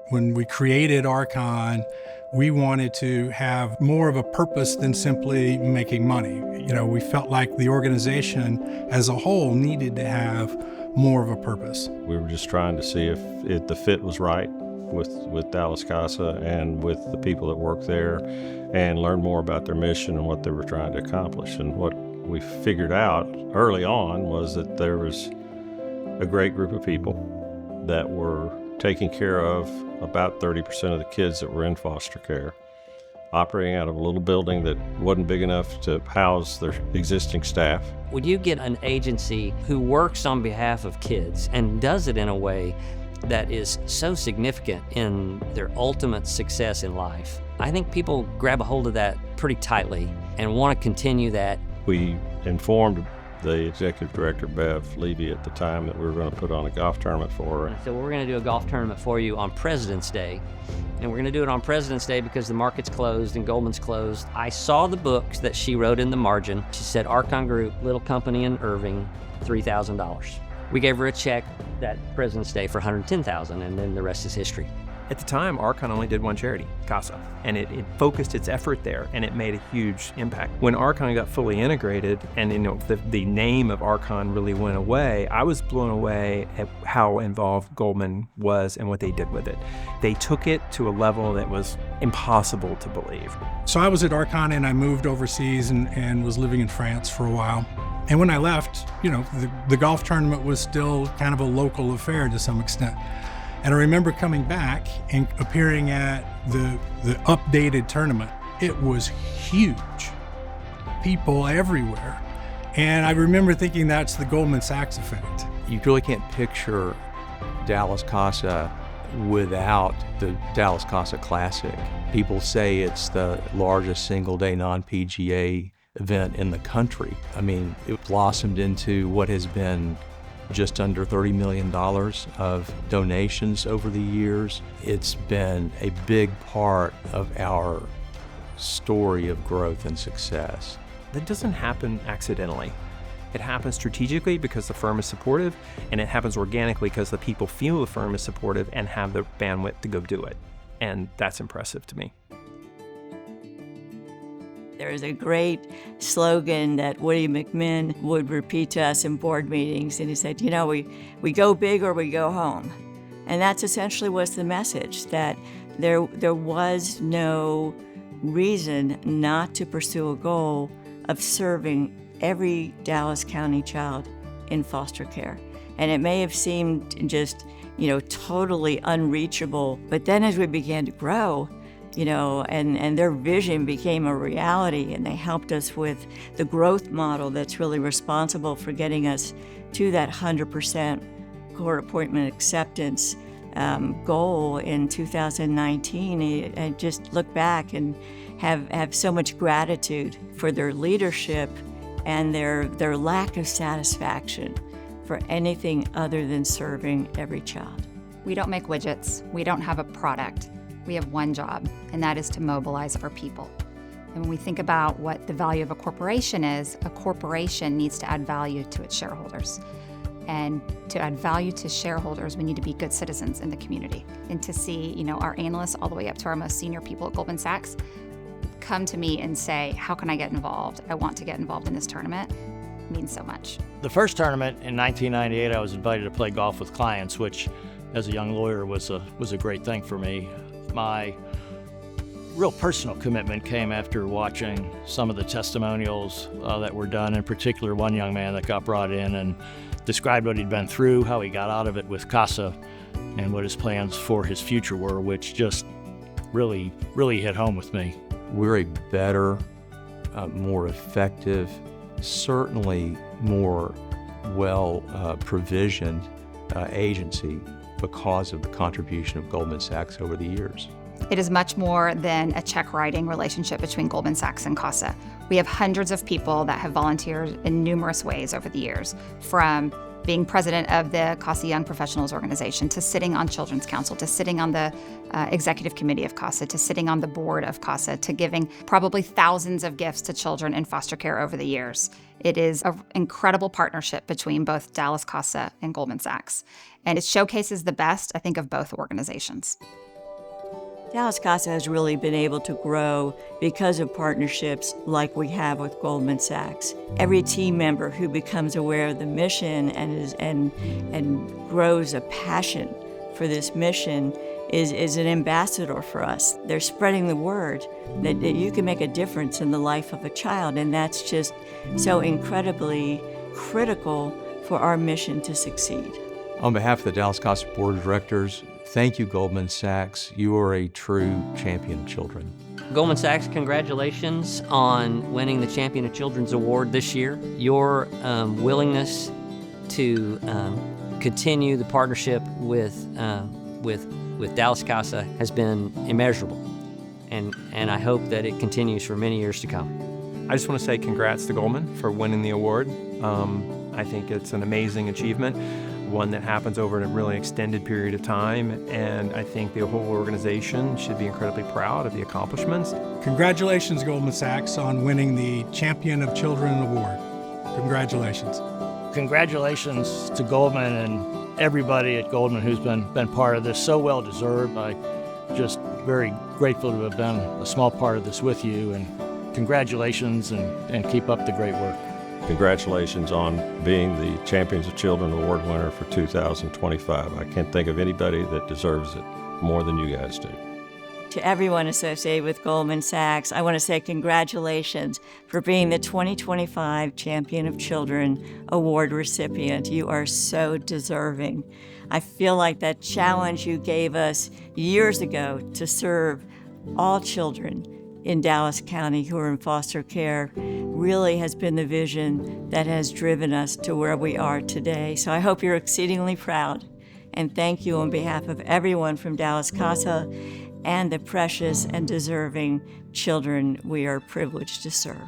When we created Archon, we wanted to have more of a purpose than simply making money. We felt like the organization as a whole needed to have more of a purpose. We were just trying to see if the fit was right with Dallas CASA and with the people that work there, and learn more about their mission and what they were trying to accomplish. And what we figured out early on was that there was a great group of people that were taking care of about 30% of the kids that were in foster care, operating out of a little building that wasn't big enough to house their existing staff. When you get an agency who works on behalf of kids and does it in a way that is so significant in their ultimate success in life, I think people grab a hold of that pretty tightly and want to continue that. We informed the executive director, Bev Levy, at the time that we were going to put on a golf tournament for her. So we're going to do a golf tournament for you on President's Day. And we're going to do it on President's Day because the market's closed and Goldman's closed. I saw the books that she wrote in the margin. She said, Archon Group, little company in Irving, $3,000. We gave her a check that President's Day for $110,000, and then the rest is history. At the time, Archon only did one charity, CASA, and it focused its effort there, and it made a huge impact. When Archon got fully integrated and the name of Archon really went away, I was blown away at how involved Goldman was and what they did with it. They took it to a level that was impossible to believe. So I was at Archon and I moved overseas and was living in France for a while. And when I left, the golf tournament was still kind of a local affair to some extent. And I remember coming back and appearing at the updated tournament. It was huge. People everywhere. And I remember thinking that's the Goldman Sachs effect. You really can't picture Dallas CASA without the Dallas CASA Classic. People say it's the largest single-day non-PGA event in the country. I mean, it blossomed into what has been just under $30 million of donations over the years. It's been a big part of our story of growth and success. That doesn't happen accidentally. It happens strategically because the firm is supportive, and it happens organically because the people feel the firm is supportive and have the bandwidth to go do it. And that's impressive to me. There is a great slogan that Woody McMinn would repeat to us in board meetings, and he said, we go big or we go home. And that's essentially was the message, that there was no reason not to pursue a goal of serving every Dallas County child in foster care. And it may have seemed just, totally unreachable, but then as we began to grow, and their vision became a reality, and they helped us with the growth model that's really responsible for getting us to that 100% court appointment acceptance goal in 2019. I just look back and have so much gratitude for their leadership and their lack of satisfaction for anything other than serving every child. We don't make widgets. We don't have a product. We have one job, and that is to mobilize our people. And when we think about what the value of a corporation is, a corporation needs to add value to its shareholders. And to add value to shareholders, we need to be good citizens in the community. And to see, our analysts all the way up to our most senior people at Goldman Sachs come to me and say, how can I get involved? I want to get involved in this tournament. It means so much. The first tournament in 1998, I was invited to play golf with clients, which as a young lawyer was a great thing for me. My real personal commitment came after watching some of the testimonials that were done, in particular one young man that got brought in and described what he'd been through, how he got out of it with CASA, and what his plans for his future were, which just really, really hit home with me. We're a better, more effective, certainly more well-provisioned agency because of the contribution of Goldman Sachs over the years. It is much more than a check-writing relationship between Goldman Sachs and CASA. We have hundreds of people that have volunteered in numerous ways over the years, from being president of the CASA Young Professionals Organization, to sitting on Children's Council, to sitting on the executive committee of CASA, to sitting on the board of CASA, to giving probably thousands of gifts to children in foster care over the years. It is an incredible partnership between both Dallas CASA and Goldman Sachs. And it showcases the best, I think, of both organizations. Dallas CASA has really been able to grow because of partnerships like we have with Goldman Sachs. Every team member who becomes aware of the mission and grows a passion for this mission is an ambassador for us. They're spreading the word that you can make a difference in the life of a child, and that's just so incredibly critical for our mission to succeed. On behalf of the Dallas CASA Board of Directors, thank you, Goldman Sachs. You are a true champion of children. Goldman Sachs, congratulations on winning the Champion of Children's Award this year. Your willingness to continue the partnership with Dallas CASA has been immeasurable, and I hope that it continues for many years to come. I just want to say congrats to Goldman for winning the award. I think it's an amazing achievement, one that happens over a really extended period of time, and I think the whole organization should be incredibly proud of the accomplishments. Congratulations, Goldman Sachs, on winning the Champion of Children Award. Congratulations. Congratulations to Goldman and everybody at Goldman who's been part of this. So well deserved. I'm just very grateful to have been a small part of this with you, and congratulations and keep up the great work. Congratulations on being the Champions of Children Award winner for 2025. I can't think of anybody that deserves it more than you guys do. To everyone associated with Goldman Sachs, I want to say congratulations for being the 2025 Champion of Children Award recipient. You are so deserving. I feel like that challenge you gave us years ago to serve all children in Dallas County who are in foster care really has been the vision that has driven us to where we are today. So I hope you're exceedingly proud. And thank you on behalf of everyone from Dallas CASA and the precious and deserving children we are privileged to serve.